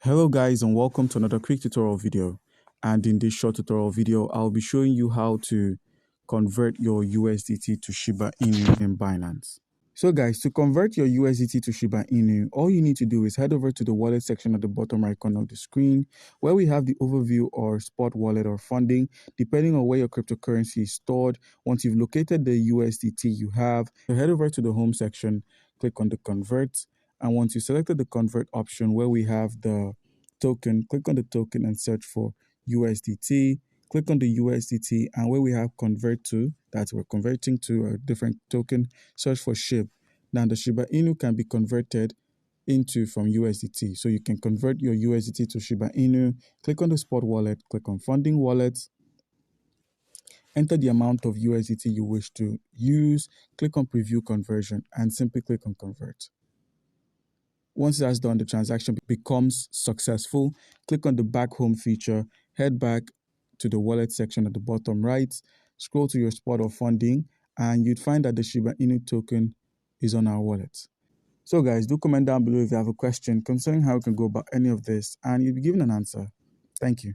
Hello guys, and welcome to another quick tutorial video. And in this short tutorial video, I'll be showing you how to convert your USDT to Shiba Inu in Binance. So guys, to convert your USDT to Shiba Inu, all you need to do is head over to the wallet section at the bottom right corner of the screen, where we have the overview or spot wallet or funding, depending on where your cryptocurrency is stored. Once you've located the USDT you have, head over to the home section, click on the convert. And once you selected the convert option where we have the token, click on the token and search for USDT. Click on the USDT, and where we have convert to, that we're converting to a different token, search for SHIB. Now the Shiba Inu can be converted into from USDT. So you can convert your USDT to Shiba Inu. Click on the spot wallet, click on funding wallets, enter the amount of USDT you wish to use, click on preview conversion, and simply click on convert. Once that's done, the transaction becomes successful. Click on the back home feature, head back to the wallet section at the bottom right, scroll to your spot of funding, and you'd find that the Shiba Inu token is on our wallet. So guys, do comment down below if you have a question concerning how you can go about any of this, and you'll be given an answer. Thank you.